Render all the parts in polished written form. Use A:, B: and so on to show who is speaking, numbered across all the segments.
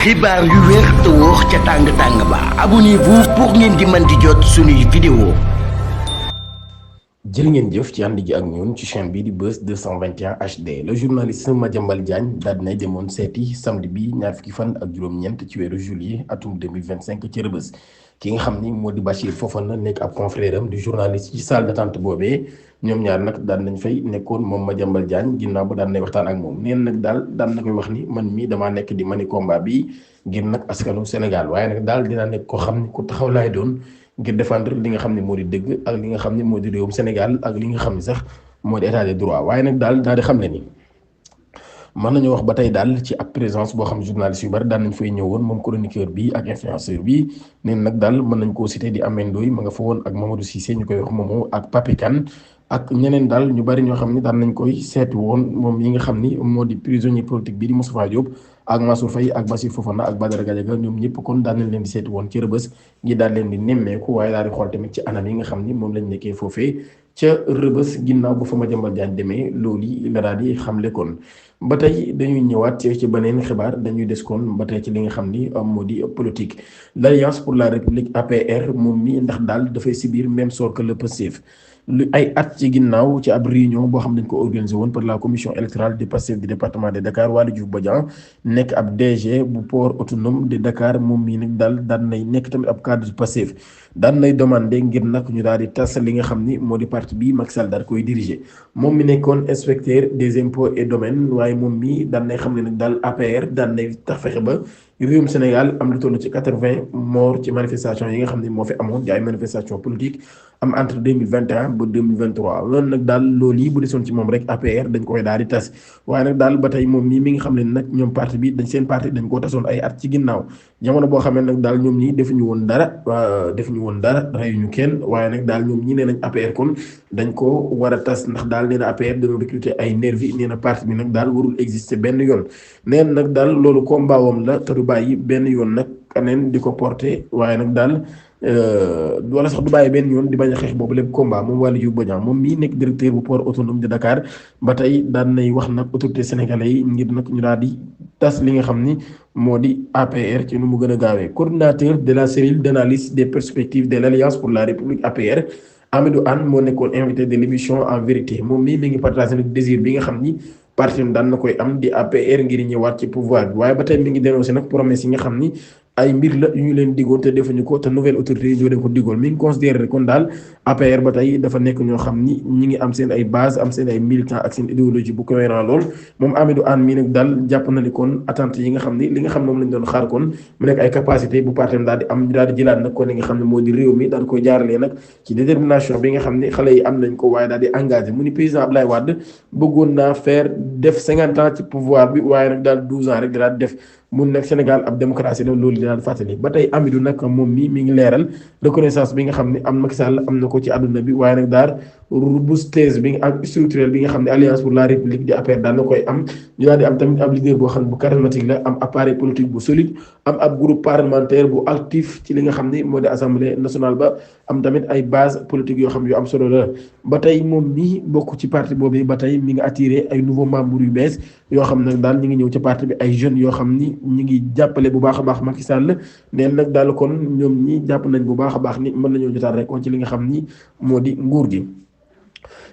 A: xibaar yu wér te wóor ca tàng-tàng ba abonnez-vous pour ngeen di mën di jot suñuy vidéo.
B: jërë ngeen jëf ci ànd ji ak ñun ci chaîne bi di Buzz 221 HD le journaliste Madiambal Diagne daal dinay demoon seeti samedi bi ñaar fukki fan ak juróom-ñeent ci weeru juillet atum 2025 ci Rebeuss ki nga xam ni moo di Bachir Fofana nekk ab confrère am di journaliste ci salle d'attente boobee ñoom ñaar nag daan nañ fay nekkoon moom Madiambal Diagne ginnaaw ba daan nay waxtaan ak moom neen nag daal daan na koy wax ni man mii damaa nekk di mani combat bi ngir nag askanu Sénégal waaye nag daal dinaa nekk koo xam ni ku taxaw laay doon ngir défendre li nga xam ne moo di dëgg ak li nga xam ne moo di réewum Sénégal ak li nga xam ne sax moo di état de droit waaye nag daal di xam ne ni mën nañoo wax ba tey daal ci ab présence boo xam journaliste yu bari daan nañ fay ñëwoon moom chroniqueur bi ak influenceur bi neen nag daal mën nañ koo cité di Ameth Ndoye ma nga fa woon ak Mamadou Cissé ñu koy wax Momo ak Papi Kane ak ñeneen daal ñu bari ñoo xam ne daan nañ koy seeti woon moom yi nga xam ni moo di prisonnier politique bi di Moustapha Diop ak Mansour Faye ak Bassirou Fofana ak Badara Gadiaga ñoom ñëpp kon daan nañ leen di seeti woon ci Rebeuss ngir daal leen di nemmeeku waaye daal di xool tamit ci anam yi nga xam ni moom lañ nekkee foofee ca Rebeuss ginnaaw ba fa Madiambal Diagne demee loolu yi la daal di xamle kon ba tey dañuy ñëwaat ci beneen xibaar dañuy des kon ba tey ci li nga xam ni moo di politique l'Alliance pour la République APR moom mi ndax daal dafay subir même sort que le Pastef lu ay at ci ginnaaw ci ab réunion boo xam ne dañ ko organisé woon par la commission électorale du Pastef du département de Dakar Waly Diouf Bodian nekk ab DG bu port autonome de Dakar moom mii nag daal daan nay nekk tamit ab cadre du Pastef daan nay demandé ngir nag ñu daal di tas li nga xam ni moo di parti bi Macky Sall daal koy diriger moom mi nekkoon inspecteur des impôts et domaines waaye moom mii daan nay xam ne nag daal APR daan nay tax fexe ba réewum Sénégal am lu toll ci 80 morts ci manifestation yi nga xam ne moo fi amoon di ay manifestation politique am entre 2021 ba 2023 loolu nag daal loolu yi bu desoon ci moom rek APR dañ koy daal di tas waaye nag daal ba tey moom mii mi nga xam ne nag ñoom parti bi dañ seen parti dañ koo tasoon ay at ci ginnaaw jamono boo xam ne nag daal ñoom ñii defuñu woon dara reyuñu kenn waaye nag daal ñoom ñi nee nañ APR kon dañ ko war a tas ndax daal nee na APR dañoo recruter ay nervi nee na parti bi nag daal warul exister benn yoon neen nag daal loolu combat wam la te du bàyyi benn yoon nag kaneen di ko porter waaye nag daal wala sax du bàyyi benn yoon di bañ a xeex boobu lépp combat moom Waly Diouf Bodian moom mii nekk directeur bu port autonome de Dakar ba tey daan nay wax nag autorité sénégalais yi ngir nag ñu daal di tas li nga xam ni moo di APR ci nu mu gën a gaawee coordinateur de la cellule d'analyse des perspectives de l'Alliance pour la République APR Amadou Anne moo nekkoon invité de l'émission En Vérité moom mii mi ngi partagé nag désir bi nga xam ni parti daan na koy am di APR ngir ñëwaat ci pouvoir bi waaye ba tey mi ngi dénoncé nag promesse yi nga xam ni ay mbir la yu ñu leen diggoon te defuñu ko te nouvelle autorité yi ñoo leen ko diggoon mi ngi considéré kon daal APR ba tey dafa nekk ñoo xam ni ñi ngi am seen ay base am seen ay militants ak seen idéologie bu cohérent lool moom Amadou Anne mii nag daal jàpp na ni kon attente yi nga xam ni li nga xam moom lañ doon xaar kon mu nekk ay capacité bu parti daal di am daal di jëlaat nag kon li nga xam ne moo di réew mi daal di koy jaaralee nag ci détermination bi nga xam ne xale yi am nañ ko waaye daal di engagé mu ni président Abdoulaye Wade bëggoon naa faire def 50 ans ci pouvoir bi waaye nag daal 12 ans rek daal def mun nag Sénégal ab démocratie la loolu dinaan fàttali ba tey Amidou nag moom mi ngi leeral reconnaissance bi nga xam ne am Macky Sall am na ko ci àdduna bi waaye nag daal robustesse bi ak structurelle bi nga xam ne Alliance pour la République di APR daal na koy am ñu daal di am tamit ab leader boo xam ne bu charismatique la am appareil politique bu solide am ab groupe parlementaire bu actif ci li nga xam ne moo di assemblée nationale ba am tamit ay base politique yoo xam yu am solo la ba tey moom mi bokk ci parti boobu ba tey mi ngi attiré ay nouveaux membres yu bees yoo xam ne daal ñi ngi ñëw ci parti bi ay jeunes yoo xam ni ñi ngi jàppale bu baax a baax Macky Sall neen nag daal kon ñoom ñi jàpp nañ bu baax a baax ni mën nañoo jotaat rek kon ci li nga xam ni moo di nguur gi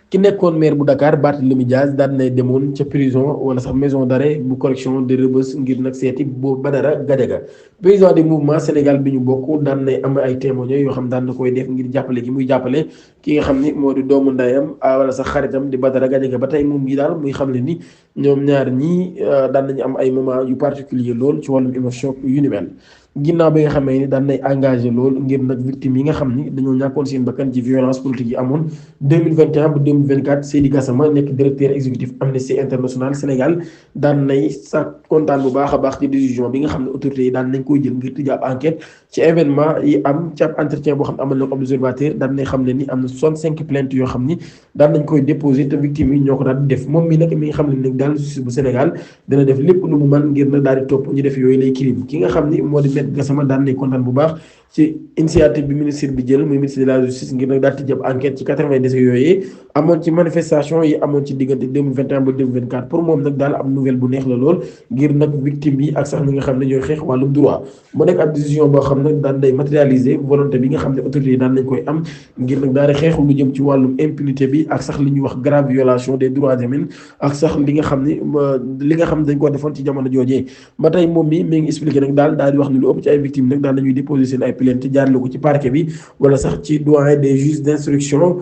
B: ki nekkoon maire bu Dakar Barthélémy Dias daal nay demoon ca prison wala sax maison d'arrêt bu correction de Rebeuss ngir nag seeti boobu Badara Gadiaga président du mouvement Sénégal bi ñu bokk daan nay am ay témoignages yoo xam daan na koy def ngir jàppale gi muy jàppale ki nga xam ni moo di doomu ndayam wala sax xaritam di Badara Gadiaga ba tey moom ngi daal muy xam ne ni ñoom ñaar ñii daan nañu am ay moment yu particulier lool ci wàllum émotion yu ni mel ginnaaw bi nga xamee ni daan nay engagé lool ngir nag victime yi nga xam ni dañoo ñàkkoon seen bakkan ci violence politique yi amoon 2021 ba 2024 Seydi Gassama nekk directeur exécutif Amnesty International Sénégal daan nay sa kontaan bu baax a baax ci décision bi nga xam ne autorités yi daan nañ koy jël ngir tëj ab enquête ci événement yi am ci ab entretien boo xam ne amal na ko observateur daan nay xam ne ni am na 65 plaintes yoo xam ni daan nañ koy déposé te victime yi ñoo ko daal di def moom mi nag mi nga xam ne nag daal justice bu Sénégal dina def lépp lu mu mën ngir na daal di topp ñu def yooyu lay crime ki nga xam ni moo di Gassama daan nay kontaan bu baax ci initiative bi ministre bi jël muy ministre de la justice ngir nag daal di jàpp enquête ci 90 décès yooyu am amoon ci manifestation yi amoon ci diggante 2021 ba 2024 pour moom nag daal am nouvelle bu neex la lool ngir nag victime yi ak sax ñi nga xam ne ñooy xeex wàllum droit mu nekk ab décision boo xam ne daan day matérialiser volonté bi nga xam ne autorités yi daan nañ koy am ngir nag daal di xeexu lu jëm ci wàllum impunité bi ak sax li ñuy wax grave violation des droits humains ak sax li nga xam ne dañ ko defoon ci jamono joojee ba tey moom mi ngi expliqué nag daal di wax ni lu ëpp ci ay victimes nag daal nañuy déposer seen ay plainte jaarale ko ci parquet bi wala sax ci doyen des juges d'instruction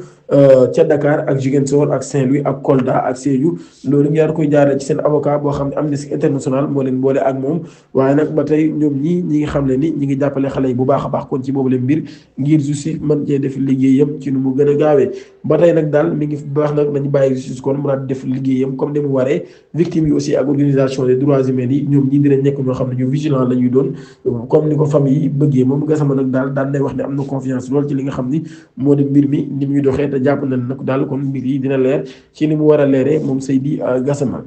B: ca Dakar ak Ziguinchor ak Saint-Louis ak Kolda ak Sédhiou loolu ñu koy jaarale ci seen avocat boo xam ne Amnesty International moo leen boole ak moom waaye nag ba tey ñoom ñi ngi xam ne ni ñi ngi jàppale xale yi bu baax a baax kon ci boobu leen mbir ngir justice mën cee def liggéeyam ci nu mu gën a gaawee ba tey nag daal mi ngi baax nag nañu bàyyi justice kon mu daal def liggéeyam comme ni mu waree victimes yi aussi ak organisation des droits humains yi ñoom ñii dinañ nekk ñoo xam ne ñu vigilant la ñuy doon comme ni ko famille yi bëggee moom Gassama nag daal nay wax ne am na confiance lool ci li nga xam ni moo di mbir mi ni muy doxee te jàpp na nag daal kon mbir yi dina leer ci ni mu war a leeree moom Seydi Gassama.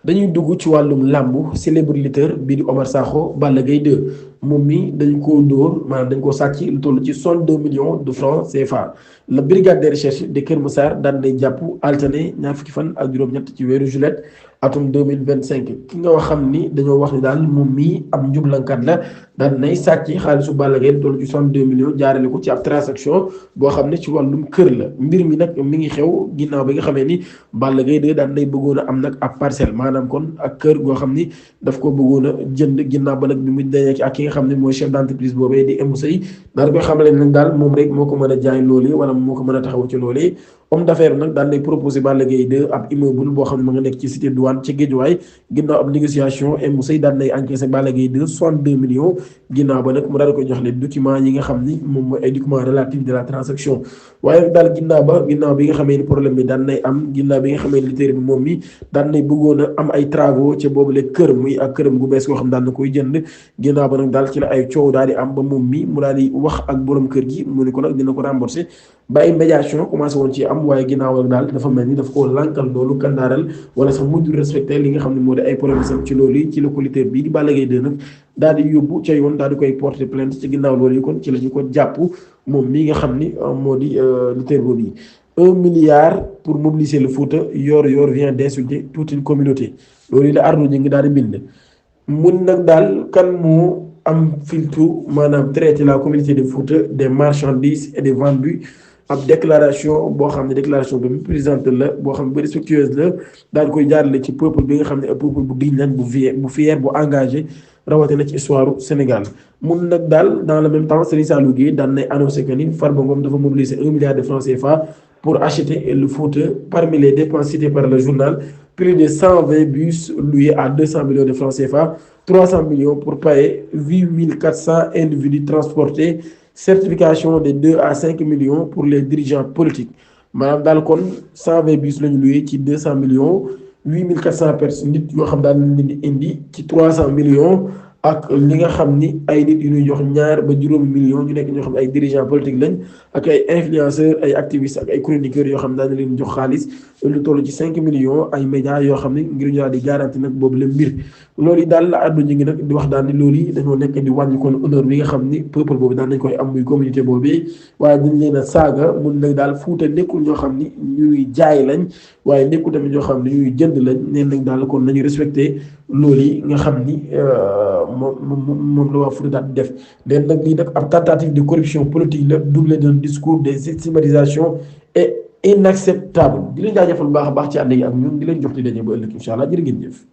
B: dañuy dugg ci wàllum làmb célèbre lutteur bii di Omar Sakho Balla Gaye 2 moom mi dañ koo dóor maanaam dañ koo sàcc lu toll ci 62 millions de francs CFA la brigade de recherche de Kër Massar daan day jàpp altine ñaar fukki fan ak juróom-ñett ci weeru juillet atum 2025 ki nga wax xam ni dañoo wax ni daal moom mii am njublankat la daan nay sàcc xaalisu Balla Gaye toll ci 62 millions jaarale ko ci ab transaction boo xam ne ci wàllum kër la mbir mi nag mi ngi xew ginnaaw bi nga xamee ni Balla Gaye 2 daan nay bëggoon a am nag ab parcelle maanaam kon ak kër goo xam ni daf ko bëggoon a jënd ginnaaw ba nag bi mu dajee ak ki nga xam ne mooy chef d'entreprise boobee di Emou Seye daal koy xamale nag daal moom rek moo ko mën a jaay loolee wala moo ko mën a taxaw ci loolee homme d'affaires nag daan lay proposé Balla Gaye 2 ab immeuble boo xam ne ma nga nekk ci cité douane ci Guédiawaye ginnaaw ab négociation Emou Seye daan lay encaissé Balla Gaye 2 62 millions ginnaaw ba nag mu daal koy jox les documents yi nga xam ni moom mooy ay documents relatifs de la transaction waaye daal ginnaaw bi nga xamee ni problème bi daan nay am ginnaaw bi nga xamee ni lutteur bi moom mi daan nay bëggoon a am ay travaux ca boobule kër muy ak këram gu bees koo xam daan na koy jënd ginnaaw ba nag daal ci la ay coow daal di am ba moom mi mu daal di wax ak borom kër gi mu ne ko nag dina ko rembourser ba ay médiation commencé woon ci am waaye ginnaaw ak daal dafa mel ni daf koo lànkal loolu kandaaral wala sax mujj respecté li nga xam ne moo di ay promesse am ci loolu yi ci la ko lutteur bii di Balla Gaye 2 nag daal di yóbbu ca yoon daal di koy porter plainte ci ginnaaw loolu yi kon ci la ñu ko jàpp moom mii nga xam ni moo di lutteur boobu yi 1 milliard pour mobiliser le Fouta yor vient d'insulter toute une communauté loolu yi la Arnaud ñu ngi daal di bind mun nag daal kan moo am filtre maanaam traiter la communauté de Fouta des marchandises et des vendus ab déclaration boo xam ne déclaration bi présidente la boo xam ne bu respectueuse la daal koy jaarale ci peuple bi nga xam ne peuple bu digne lañ bu fier bu engagé rawatina ci histoire Sénégal mun nag daal dans le même temps Serigne Saliou Guèye daan nay annoncé que ni Farba Ngom dafa mobiliser 1 milliard de francs CFA pour acheter le Fouta. Parmi les dépenses citées par le journal, plus de 120 bus loués à 200 millions de francs CFA, 300 millions pour payer 8400 individus transportés, certification de 2 à 5 millions pour les dirigeants politiques. maanaam daal kon 120 bus lañu loué ci 200 millions 8400 personnes nit yoo xam daal leen di indi ci 300 millions ak li nga xam ni ay nit yu ñuy jox ñaar ba juróomi millions ñu nekk ñoo xam ne ay dirigeants politiques lañ ak ay influenceurs ay activistes ak ay chroniqueurs yoo xam ne daan leen jox xaalis lu toll ci 5 millions ay médias yoo xam ne ngir ñu daal di garanti nag boobu la mbir loolu yi daal la àdduna ñu ngi nag di wax daal ni loolu yi dañoo nekk di wàññi kon honneur bi nga xam ni peuple boobu daan nañ koy am muy communauté boobu waaye dañ leen a saaga mun nag daal Fuuta nekkul ñoo xam ni ñuy jaay lañ waaye nekkul tamit ñoo xam ne ñuy jënd lañ neen nag daal kon nañu respecté loolu yi nga xam ni moom la waa Fuuta daal di def leen nag lii nag ab tentative de corruption politique la doublé d'un discours de stigmatisation et inacceptable di leen jaajëfal bu baax a baax ci ànd yi ak ñun di leen jox di daje ba ëllëg incha allah jërë ngeen jëf